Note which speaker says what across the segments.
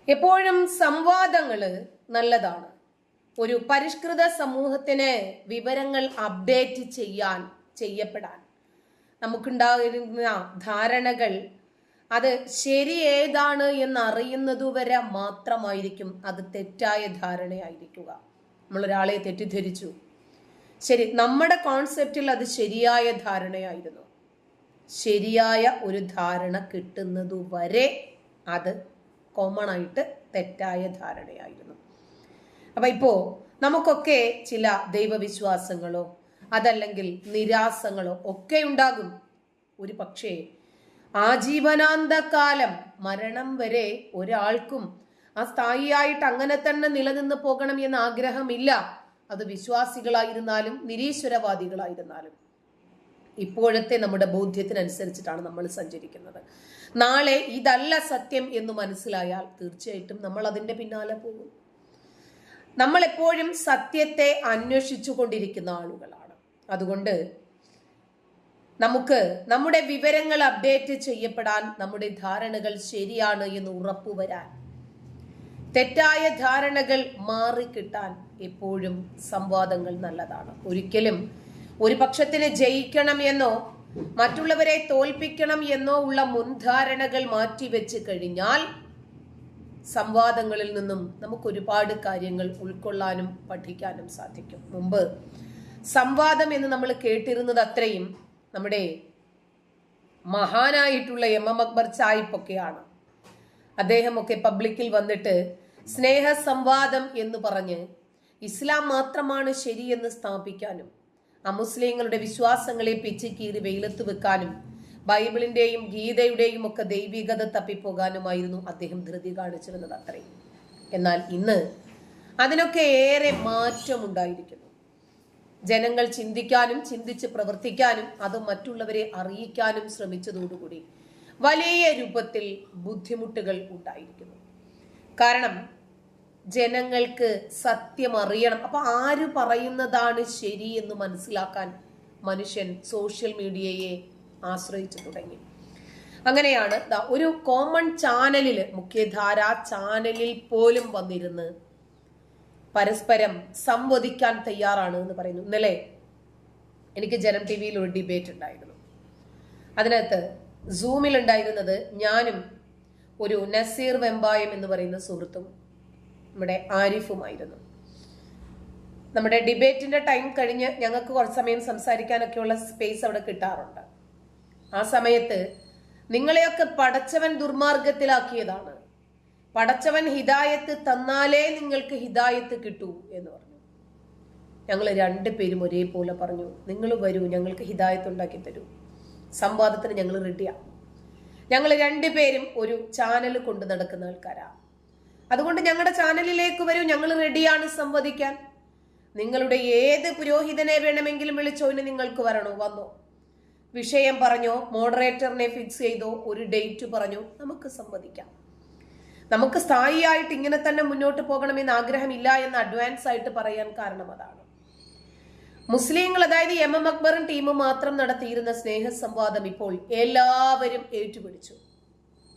Speaker 1: എപ്പോഴും സംവാദങ്ങൾ നല്ലതാണ്. ഒരു പരിഷ്കൃത സമൂഹത്തിന് വിവരങ്ങൾ അപ്ഡേറ്റ് ചെയ്യപ്പെടാൻ നമുക്കുണ്ടാകുന്ന ധാരണകൾ അത് ശരി ഏതാണ് എന്നറിയുന്നതുവരെ മാത്രമായിരിക്കും അത് തെറ്റായ ധാരണയായിരിക്കുക. നമ്മളൊരാളെ തെറ്റിദ്ധരിച്ചു, ശരി, നമ്മുടെ കോൺസെപ്റ്റിൽ അത് ശരിയായ ധാരണയായിരുന്നു. ശരിയായ ഒരു ധാരണ കിട്ടുന്നതുവരെ അത് കോമൺ ആയിട്ട് തെറ്റായ ധാരണയായിരുന്നു. അപ്പൊ ഇപ്പോ നമുക്കൊക്കെ ചില ദൈവവിശ്വാസങ്ങളോ അതല്ലെങ്കിൽ നിരാസങ്ങളോ ഒക്കെ ഉണ്ടാകും. ഒരു പക്ഷേ ആജീവനാന്തകാലം മരണം വരെ ഒരാൾക്കും ആ സ്ഥായിയായിട്ട് അങ്ങനെ തന്നെ നിലനിന്ന് പോകണം എന്ന ആഗ്രഹമില്ല. അത് വിശ്വാസികളായിരുന്നാലും നിരീശ്വരവാദികളായിരുന്നാലും. ഇപ്പോഴത്തെ നമ്മുടെ ബോധ്യത്തിനനുസരിച്ചിട്ടാണ് നമ്മൾ സഞ്ചരിക്കുന്നത്. നാളെ ഇതല്ല സത്യം എന്ന് മനസ്സിലായാൽ തീർച്ചയായിട്ടും നമ്മൾ അതിന്റെ പിന്നാലെ പോകും. നമ്മൾ എപ്പോഴും സത്യത്തെ അന്വേഷിച്ചു കൊണ്ടിരിക്കുന്ന ആളുകളാണ്. അതുകൊണ്ട് നമുക്ക് നമ്മുടെ വിവരങ്ങൾ അപ്ഡേറ്റ് ചെയ്യപ്പെടാൻ, നമ്മുടെ ധാരണകൾ ശരിയാണ് എന്ന് ഉറപ്പുവരാൻ, തെറ്റായ ധാരണകൾ മാറിക്കിട്ടാൻ എപ്പോഴും സംവാദങ്ങൾ നല്ലതാണ്. ഒരിക്കലും ഒരു പക്ഷത്തിന് ജയിക്കണം എന്നോ മറ്റുള്ളവരെ തോൽപ്പിക്കണം എന്നോ ഉള്ള മുൻധാരണകൾ മാറ്റിവെച്ച് കഴിഞ്ഞാൽ സംവാദങ്ങളിൽ നിന്നും നമുക്ക് ഒരുപാട് കാര്യങ്ങൾ ഉൾക്കൊള്ളാനും പഠിക്കാനും സാധിക്കും. മുമ്പ് സംവാദം എന്ന് നമ്മൾ കേട്ടിരുന്നത് അത്രയും നമ്മുടെ മഹാനായിട്ടുള്ള എം അക്ബർ സാഹിബൊക്കെയാണ്. അദ്ദേഹമൊക്കെ പബ്ലിക്കിൽ വന്നിട്ട് സ്നേഹ സംവാദം എന്ന് പറഞ്ഞ് ഇസ്ലാം മാത്രമാണ് ശരിയെന്ന് സ്ഥാപിക്കാനും അമുസ്ലിങ്ങളുടെ വിശ്വാസങ്ങളെ പിച്ചിക്കീറി വെയിലത്ത് വെക്കാനും ബൈബിളിന്റെയും ഗീതയുടെയും ഒക്കെ ദൈവികത തപ്പിപ്പോകാനുമായിരുന്നു അദ്ദേഹം ധൃതി കാണിച്ചിരുന്നത് അത്രയും. എന്നാൽ ഇന്ന് അതിനൊക്കെ ഏറെ മാറ്റമുണ്ടായിരിക്കുന്നു. ജനങ്ങൾ ചിന്തിക്കാനും ചിന്തിച്ച് പ്രവർത്തിക്കാനും അത് മറ്റുള്ളവരെ അറിയിക്കാനും ശ്രമിച്ചതോടുകൂടി വലിയ രൂപത്തിൽ ബുദ്ധിമുട്ടുകൾ ഉണ്ടായിരിക്കുന്നു. കാരണം ജനങ്ങൾക്ക് സത്യം അറിയണം. അപ്പൊ ആര് പറയുന്നതാണ് ശരി എന്ന് മനസ്സിലാക്കാൻ മനുഷ്യൻ സോഷ്യൽ മീഡിയയെ ആശ്രയിച്ചു തുടങ്ങി. അങ്ങനെയാണ് ഒരു കോമൺ ചാനലില്, മുഖ്യധാര ചാനലിൽ പോലും വന്നിരുന്ന് പരസ്പരം സംവദിക്കാൻ തയ്യാറാണ് എന്ന് പറയുന്നു. ഇന്നലെ എനിക്ക് ജനം ടി വിയിൽ ഒരു ഡിബേറ്റ് ഉണ്ടായിരുന്നു. അതിനകത്ത് സൂമിൽ ഉണ്ടായിരുന്നത് ഞാനും ഒരു നസീർ വെമ്പായം എന്ന് പറയുന്ന സുഹൃത്തും നമ്മുടെ ആരിഫുമായിരുന്നു. നമ്മുടെ ഡിബേറ്റിന്റെ ടൈം കഴിഞ്ഞ് ഞങ്ങൾക്ക് കുറച്ച് സമയം സംസാരിക്കാനൊക്കെയുള്ള സ്പേസ് അവിടെ കിട്ടാറുണ്ട്. ആ സമയത്ത് നിങ്ങളെയൊക്കെ പടച്ചവൻ ദുർമാർഗത്തിലാക്കിയതാണ്, പടച്ചവൻ ഹിദായത്ത് തന്നാലേ നിങ്ങൾക്ക് ഹിദായത്ത് കിട്ടൂ എന്ന് പറഞ്ഞു. ഞങ്ങൾ രണ്ടുപേരും ഒരേപോലെ പറഞ്ഞു, നിങ്ങൾ വരൂ, ഞങ്ങൾക്ക് ഹിദായത്ത് ഉണ്ടാക്കി തരൂ, സംവാദത്തിന് ഞങ്ങൾ റെഡിയാണ്. ഞങ്ങൾ രണ്ടുപേരും ഒരു ചാനൽ കൊണ്ടു നടക്കുന്ന ആൾക്കാരാണ്. അതുകൊണ്ട് ഞങ്ങളുടെ ചാനലിലേക്ക് വരൂ, ഞങ്ങൾ റെഡിയാണ് സംവദിക്കാൻ. നിങ്ങളുടെ ഏത് പുരോഹിതനെ വേണമെങ്കിലും വിളിച്ചോന് നിങ്ങൾക്ക് വരണോ, വന്നോ, വിഷയം പറഞ്ഞോ, മോഡറേറ്ററിനെ ഫിക്സ് ചെയ്തോ, ഒരു ഡേറ്റ് പറഞ്ഞോ, നമുക്ക് സംവദിക്കാം. നമുക്ക് സ്ഥായിയായിട്ട് ഇങ്ങനെ തന്നെ മുന്നോട്ട് പോകണമെന്ന് ആഗ്രഹമില്ല എന്ന് അഡ്വാൻസ് ആയിട്ട് പറയാൻ കാരണം അതാണ്. മുസ്ലിങ്ങൾ, അതായത് എം അക്ബറും ടീമും മാത്രം നടത്തിയിരുന്ന സ്നേഹ സംവാദം ഇപ്പോൾ എല്ലാവരും ഏറ്റുപിടിച്ചു.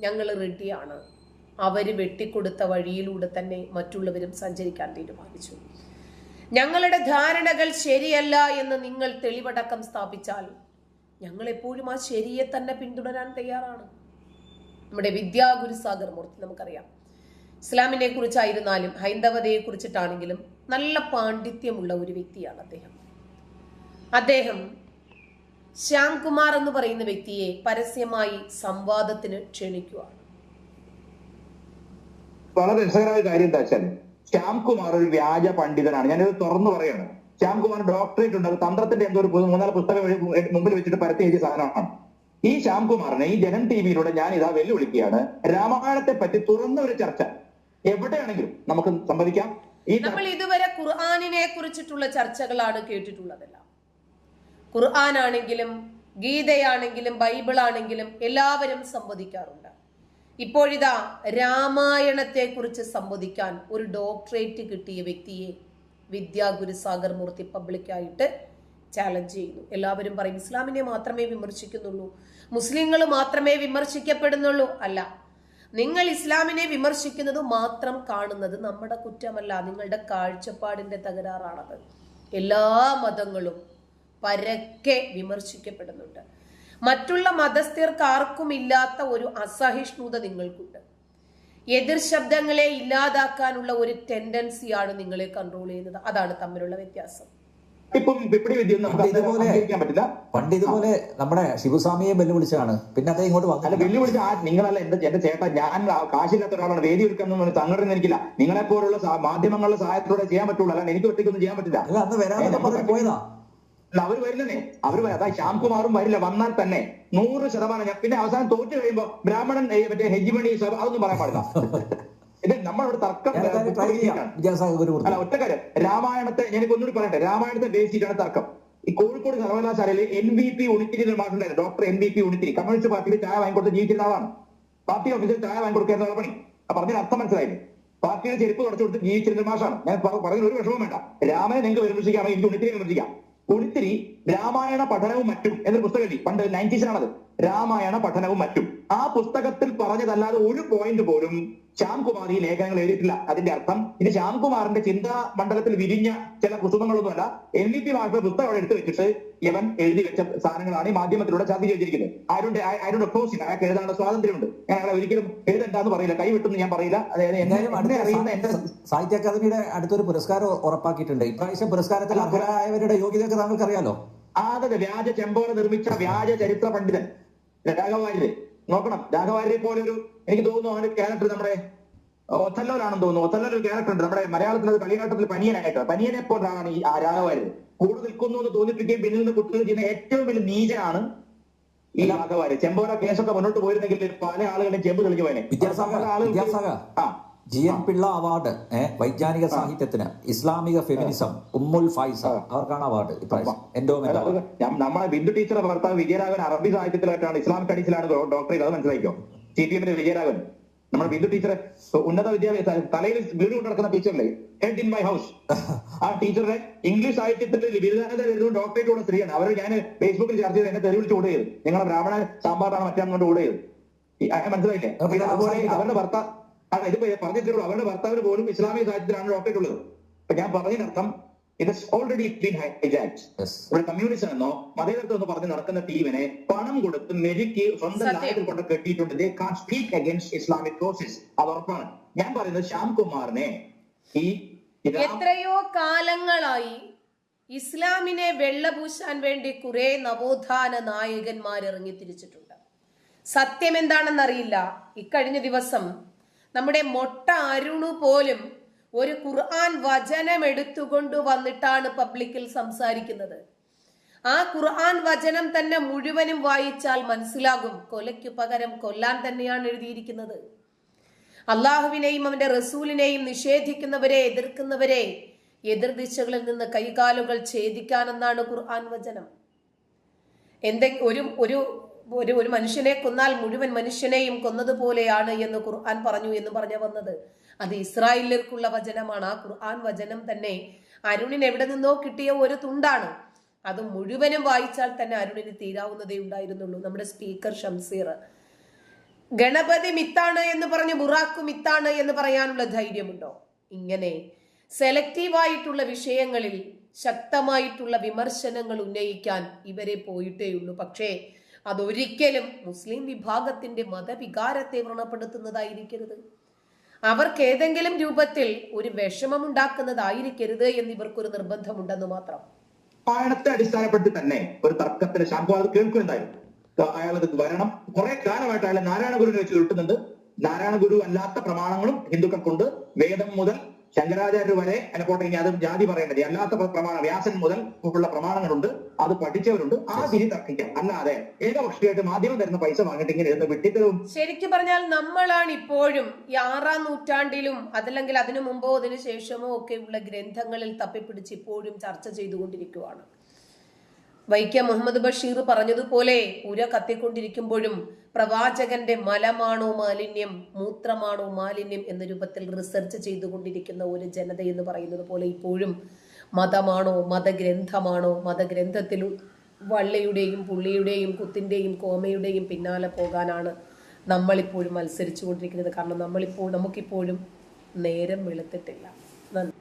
Speaker 1: ഞങ്ങൾ റെഡിയാണ്. അവര് വെട്ടിക്കൊടുത്ത വഴിയിലൂടെ തന്നെ മറ്റുള്ളവരും സഞ്ചരിക്കാൻ തീരുമാനിച്ചു. ഞങ്ങളുടെ ധാരണകൾ ശരിയല്ല എന്ന് നിങ്ങൾ തെളിവടക്കം സ്ഥാപിച്ചാൽ ഞങ്ങൾ എപ്പോഴും ആ ശരിയെ തന്നെ പിന്തുടരാൻ തയ്യാറാണ്. നമ്മുടെ വിദ്യാഗുരുസാഗർ മൂർത്തി, നമുക്കറിയാം, ഇസ്ലാമിനെ കുറിച്ചായിരുന്നാലും ഹൈന്ദവതയെ കുറിച്ചിട്ടാണെങ്കിലും നല്ല പാണ്ഡിത്യമുള്ള ഒരു വ്യക്തിയാണ് അദ്ദേഹം ശ്യാംകുമാർ എന്ന് പറയുന്ന വ്യക്തിയെ പരസ്യമായി സംവാദത്തിന് ക്ഷണിക്കുകയാണ്.
Speaker 2: വളരെ രസകരമായ കാര്യം എന്താ വെച്ചാൽ, ശ്യാംകുമാർ ഒരു വ്യാജ പണ്ഡിതനാണ്. ഞാനിത് തുറന്നു പറയാണ്. ശ്യാംകുമാർ ഡോക്ടറേറ്റ് ഉണ്ട്, തന്ത്രത്തിന്റെ എന്തോ ഒരു 3-4 പുസ്തകം മുമ്പിൽ വെച്ചിട്ട് പരത്തി എഴുതിയ സാധനമാണ്. ഈ ശ്യാംകുമാറിനെ ഈ ജനം ടി വിയിലൂടെ ഞാൻ ഇതാ വെല്ലുവിളിക്കുകയാണ്. രാമായണത്തെ പറ്റി തുറന്ന ഒരു ചർച്ച എവിടെയാണെങ്കിലും നമുക്ക് സംവദിക്കാം.
Speaker 1: നമ്മൾ ഇതുവരെ ഖുർആനിനെ കുറിച്ചിട്ടുള്ള ചർച്ചകളാണ് കേട്ടിട്ടുള്ളതല്ല. ഖുർആനാണെങ്കിലും ഗീതയാണെങ്കിലും ബൈബിളാണെങ്കിലും എല്ലാവരും സംവദിക്കാറുണ്ട്. ഇപ്പോഴിതാ രാമായണത്തെ കുറിച്ച് സംവദിക്കാൻ ഒരു ഡോക്ടറേറ്റ് കിട്ടിയ വ്യക്തിയെ വിദ്യാഗുരുസാഗർ മൂർത്തി പബ്ലിക്കായിട്ട് ചാലഞ്ച് ചെയ്യുന്നു. എല്ലാവരും പറയും ഇസ്ലാമിനെ മാത്രമേ വിമർശിക്കുന്നുള്ളൂ, മുസ്ലിങ്ങൾ മാത്രമേ വിമർശിക്കപ്പെടുന്നുള്ളൂ. അല്ല, നിങ്ങൾ ഇസ്ലാമിനെ വിമർശിക്കുന്നത് മാത്രം കാണുന്നത് നമ്മുടെ കുറ്റമല്ല, നിങ്ങളുടെ കാഴ്ചപ്പാടിന്റെ തകരാറാണത്. എല്ലാ മതങ്ങളും പരക്കെ വിമർശിക്കപ്പെടുന്നുണ്ട്. മറ്റുള്ള മതസ്ഥർക്ക് ആർക്കും ഇല്ലാത്ത ഒരു അസഹിഷ്ണുത നിങ്ങൾക്കുണ്ട്. എതിർ ശബ്ദങ്ങളെ ഇല്ലാതാക്കാനുള്ള ഒരു ടെൻഡൻസിയാണ് നിങ്ങളെ കൺട്രോൾ ചെയ്യുന്നത്. അതാണ് തമ്മിലുള്ള വ്യത്യാസം.
Speaker 3: പണ്ട് ഇതുപോലെ നമ്മുടെ ശിവസ്വാമിയെ വെല്ലുവിളിച്ചാണ്, പിന്നെ അദ്ദേഹം ഇങ്ങോട്ട് വന്നു.
Speaker 2: വെല്ലുവിളിച്ച നിങ്ങളല്ല എന്റെ ചേട്ടാ, ഞാൻ കാശില്ലാത്ത ഒരാളാണ്, വേദി ഒരുക്കുന്ന സംഘടന എനിക്കില്ല. നിങ്ങളെ പോലുള്ള മാധ്യമങ്ങളുടെ സഹായത്തോടെ ചെയ്യാൻ പറ്റുള്ളൂ, അല്ലാണ്ട് എനിക്ക് ഒറ്റയ്ക്കൊന്നും ചെയ്യാൻ പറ്റില്ല.
Speaker 3: അന്ന് വരാതെ പോയതാ.
Speaker 2: അവര് വരില്ലേ, അതായത് ശ്യാംകുമാറും വരില്ല. വന്നാൽ തന്നെ 100%. പിന്നെ അവസാനം തോറ്റു കഴിയുമ്പോ ബ്രാഹ്മണൻ മറ്റേ ഹെജിമണി അതൊന്നും പറയാൻ പാടില്ല. ഇത് നമ്മളോട് തർക്കം. അല്ല, ഒറ്റക്കാര്യം, രാമായണത്തെ ഞാനിപ്പോ ഒന്നുകൂടി പറയട്ടെ, രാമായണത്തെ ബേസ് ചെയ്തിട്ടാണ് തർക്കം. ഈ കോഴിക്കോട് സർവകലാശാലയിൽ NVP ഉണിത്തിരി നിർമ്മാണമുണ്ടായിരുന്നു. ഡോക്ടർ NVP ഉണിത്തിരി കമ്മ്യൂണിസ്റ്റ് പാർട്ടിയിൽ ചായ വാങ്ങിക്കൊടുത്ത് ജീവിച്ചിരുന്ന ആളാണ്. പാർട്ടി ഓഫീസിൽ ചായ വാങ്ങിക്കൊടുക്കുന്ന പണി. പറഞ്ഞതിന് അർത്ഥം മനസ്സിലായില്ലേ? പാർട്ടിയുടെ ചെരുപ്പ് തുടച്ചു കൊടുത്ത് ജീവിച്ചിരുന്ന മാഷാണ്. ഞാൻ പറഞ്ഞതിന് ഒരു വിഷമവും വേണ്ട. രാമനെ നിങ്ങൾക്ക് വിമർശിക്കാമെങ്കിൽ എനിക്ക് ഉണിത്തിരി വിമർശിക്കാം. ഉണിത്തിരി രാമായണ പഠനവും മറ്റും എന്നൊരു പുസ്തകം എഴുതി, പണ്ട് 90s രാമായണ പഠനവും മറ്റും. ആ പുസ്തകത്തിൽ പറഞ്ഞതല്ലാതെ ഒരു പോയിന്റ് പോലും ശ്യാംകുമാർ ഈ ലേഖനങ്ങൾ എഴുതിയിട്ടില്ല. അതിന്റെ അർത്ഥം ഇത് ശ്യാംകുമാറിന്റെ ചിന്താ മണ്ഡലത്തിൽ വിരിഞ്ഞ ചില കുസുമങ്ങളൊന്നുമല്ല. NVP മാഷയുടെ പുസ്തകം അവിടെ എടുത്തു വെച്ചിട്ട് ഇവൻ എഴുതി വെച്ച സാധനങ്ങളാണ് ഈ മാധ്യമത്തിലൂടെ ചർച്ച ചെയ്തിരിക്കുന്നത്. ആരുടെ ഒപ്പോസിറ്റ്, അയാൾക്ക് എഴുതാനുള്ള സ്വാതന്ത്ര്യമുണ്ട്. ഞാൻ അയാളെ ഒരിക്കലും എഴുതണ്ടെന്ന് പറയില്ല, കൈവിട്ടെന്ന് ഞാൻ പറയില്ല.
Speaker 3: സാഹിത്യ അക്കാദമിയുടെ അടുത്തൊരു പുരസ്കാരം ഉറപ്പാക്കിയിട്ടുണ്ട്. ഇപ്രാവശ്യം പുരസ്കാരത്തിൽ അർഹരായവരുടെ യോഗ്യതയൊക്കെ താങ്കൾക്ക് അറിയാലോ.
Speaker 2: അതെ, വ്യാജ ചെമ്പോല നിർമ്മിച്ച വ്യാജ ചരിത്ര പണ്ഡിതൻ രാഘവാര്യര്. നോക്കണം, രാഘവാര്യരെ പോലെ ഒരു, എനിക്ക് തോന്നുന്നു അവന്റെ ക്യാരക്ടർ നമ്മുടെ ഒഥല്ലോയിലാണെന്ന് തോന്നുന്നു. ഒഥല്ലോ ഒരു ക്യാരക്ടർ ഉണ്ട് നമ്മുടെ മലയാളത്തിൽ, അത് കളിയാട്ടത്തിൽ പനിയനായിട്ട്. പനിയനെ പോലാണ് ഈ രാഘവാര്യർ. കൂടെ നിൽക്കുന്നു എന്ന് തോന്നിപ്പിക്കുകയും പിന്നിൽ നിന്ന് കുട്ടികൾ ചെയ്യുന്ന ഏറ്റവും വലിയ നീചനാണ് ഈ രാഘവാര്യർ. ചെമ്പോല കേസൊക്കെ മുന്നോട്ട് പോയിരുന്നെങ്കിൽ പല ആളുകളും ചെമ്പ് തെളിഞ്ഞു പോയനെ.
Speaker 3: GN പിള്ള അവാർഡ് വൈജ്ഞാനിക സാഹിത്യത്തിന്, ഇസ്ലാമിക ഫെമിനിസം, ഉമ്മുൽ ഫൈസ, അവർക്കാണ് അവാർഡ് ഇപ്രാവശ്യം.
Speaker 2: നമ്മളെ ബിന്ദു ടീച്ചറെ ഭർത്താവ് വിജയരാഘവൻ അറബി സാഹിത്യത്തിലായിട്ടാണ്, ഇസ്ലാമിക് സ്റ്റഡീസിലാണ് ഡോക്ടറേറ്റ്. അത് മനസ്സിലാക്കിയോ? CPM വിജയരാഘവൻ. നമ്മുടെ ബിന്ദു ടീച്ചറെ ഉന്നത വിദ്യാഭ്യാസ തലയിൽ വീട് കൊണ്ട് നടക്കുന്ന ടീച്ചറിലെ ഹെഡ് ഇൻ മൈ ഹൗസ്. ആ ടീച്ചറുടെ ഇംഗ്ലീഷ് സാഹിത്യത്തിന്റെ ബിരുദാനന്തരം എഴുതുന്ന ഡോക്ടറേറ്റ് ഉള്ള സ്ത്രീയാണ്. അവർ ഞാൻ ഫേസ്ബുക്കിൽ ചർച്ച ചെയ്ത് എന്നെ തെരുവിളിച്ച് ഓട് ചെയ്തു. നിങ്ങളെ ബ്രാഹ്മണ സാമ്പാറാണ് മറ്റാന്നുകൊണ്ട് ഓട് ചെയ്തു. മനസ്സിലായില്ലേ? അതുപോലെ അവരുടെ ഭർത്താവ്, ഇതിപ്പോ പറഞ്ഞിട്ടുള്ളൂ, അവരുടെ ഭർത്താവിന് പോലും ഇസ്ലാമിക സാഹിത്യത്തിലാണ് ഡോക്ടറേറ്റ് ഉള്ളത്. അപ്പൊ ഞാൻ പറഞ്ഞതിനർത്ഥം ഇത് ഓൾറെഡി ബീൻ ഹൈജാക്ട്. ഇവിടെ കമ്മ്യൂണിസം എന്നോ മതേതരത്വം എന്ന് പറഞ്ഞ് നടക്കുന്ന ടീമിനെ പണം കൊടുത്ത് മെരുക്കി സ്വന്തം ലായത്തിൽ കൊണ്ട് കെട്ടിയിട്ടുണ്ട്. They can speak against Islamic forces. അത് ഉറപ്പാണ്. ഞാൻ പറയുന്നത് ശ്യാംകുമാറിനെ
Speaker 1: എത്രയോ കാലങ്ങളായി ഇസ്ലാമിനെ വെള്ളപൂശാൻ വേണ്ടി കുറെ നവോത്ഥാന നായകന്മാർ ഇറങ്ങി തിരിച്ചിട്ടുണ്ട്. സത്യം എന്താണെന്നറിയില്ല. ഇക്കഴിഞ്ഞ ദിവസം നമ്മുടെ മൊട്ട അരുണു പോലും ഒരു ഖുർആൻ വചനം എടുത്തുകൊണ്ട് വന്നിട്ടാണ് പബ്ലിക്കിൽ സംസാരിക്കുന്നത്. ആ ഖുർആൻ വചനം തന്നെ മുഴുവനും വായിച്ചാൽ മനസ്സിലാകും, കൊലയ്ക്ക് പകരം കൊല്ലാൻ തന്നെയാണ് എഴുതിയിരിക്കുന്നത്. അള്ളാഹുവിനെയും അവന്റെ റസൂലിനെയും നിഷേധിക്കുന്നവരെ, എതിർക്കുന്നവരെ എതിർദിശകളിൽ നിന്ന് കൈകാലുകൾ ഛേദിക്കാനെന്നാണ് ഖുർആൻ വചനം. ഒരു മനുഷ്യനെ കൊന്നാൽ മുഴുവൻ മനുഷ്യനെയും കൊന്നതുപോലെയാണ് എന്ന് ഖുർആൻ പറഞ്ഞു എന്ന് പറഞ്ഞ വന്നത്. അത് ഇസ്രായേലിലേക്കുള്ള വചനമാണ്. ആ ഖുർആൻ വചനം തന്നെ അരുണിന് എവിടെ നിന്നോ കിട്ടിയ ഒരു തുണ്ടാണ്. അത് മുഴുവനും വായിച്ചാൽ തന്നെ അരുണിന് തീരാവുന്നതേ ഉണ്ടായിരുന്നുള്ളൂ. നമ്മുടെ സ്പീക്കർ ഷംസീർ ഗണപതി മിത്താണ് എന്ന് പറഞ്ഞ് ബുറാഖു മിത്താണ് എന്ന് പറയാനുള്ള ധൈര്യമുണ്ടോ? ഇങ്ങനെ സെലക്റ്റീവായിട്ടുള്ള വിഷയങ്ങളിൽ ശക്തമായിട്ടുള്ള വിമർശനങ്ങൾ ഉന്നയിക്കാൻ ഇവരെ പോയിട്ടേയുള്ളൂ. പക്ഷേ അതൊരിക്കലും മുസ്ലിം വിഭാഗത്തിന്റെ മതവികാരത്തെ വ്രണപ്പെടുത്തുന്നതായിരിക്കരുത്. അവർക്ക് ഏതെങ്കിലും രൂപത്തിൽ ഒരു വിഷമമുണ്ടാക്കുന്നതായിരിക്കരുത് എന്ന് ഇവർക്കൊരു നിർബന്ധമുണ്ടെന്ന് മാത്രം.
Speaker 2: പായണത്തെ അടിസ്ഥാനപ്പെടുത്തി തന്നെ ഒരു തർക്കത്തിന് ശ്യാംകുമാർ കേൾക്കുന്നുണ്ടായിരുന്നു. അയാൾ വരണം. കുറെ കാലമായിട്ട് അയാൾ നാരായണ ഗുരുവിനെ വെച്ച് കിട്ടുന്നുണ്ട്. നാരായണ ഗുരു അല്ലാത്ത പ്രമാണങ്ങളും ഹിന്ദുക്കൾക്കുണ്ട്. വേദം മുതൽ ശങ്കരാചാര്യർ വരെ പോട്ടെ, ഇനി അത് ജാതി പറയേണ്ടത് അല്ലാത്ത പ്രമാണം, വ്യാസൻ മുതൽ ഉള്ള പ്രമാണങ്ങളുണ്ട്. അത് പഠിച്ചവരുണ്ട്. ആ തിരി തർക്കിക്കാം. അല്ലാതെ ഏകപക്ഷീയമായിട്ട് മാധ്യമം തരുന്ന പൈസ വാങ്ങിട്ട് ഇങ്ങനെ ഇരുന്ന് വിട്ടിത്തരവും.
Speaker 1: ശരിക്കും പറഞ്ഞാൽ നമ്മളാണ് ഇപ്പോഴും ഈ 6-ാം നൂറ്റാണ്ടിലും അതല്ലെങ്കിൽ അതിനു മുമ്പോ അതിനു ശേഷമോ ഒക്കെ ഉള്ള ഗ്രന്ഥങ്ങളിൽ തപ്പിപ്പിടിച്ച് ഇപ്പോഴും ചർച്ച ചെയ്തുകൊണ്ടിരിക്കുകയാണ്. വൈക്കം മുഹമ്മദ് ബഷീർ പറഞ്ഞതുപോലെ പുര കത്തിക്കൊണ്ടിരിക്കുമ്പോഴും പ്രവാചകന്റെ മലമാണോ മാലിന്യം, മൂത്രമാണോ മാലിന്യം എന്ന രൂപത്തിൽ റിസർച്ച് ചെയ്തുകൊണ്ടിരിക്കുന്ന ഒരു ജനത എന്ന് പറയുന്നത് പോലെ ഇപ്പോഴും മതമാണോ, മതഗ്രന്ഥമാണോ, മതഗ്രന്ഥത്തിൽ വള്ളിയുടെയും പുള്ളിയുടെയും കുത്തിന്റെയും കോമയുടെയും പിന്നാലെ പോകാനാണ് നമ്മളിപ്പോഴും മത്സരിച്ചു കൊണ്ടിരിക്കുന്നത്. കാരണം നമുക്കിപ്പോഴും നേരം വെളുത്തിട്ടില്ല. നന്ദി.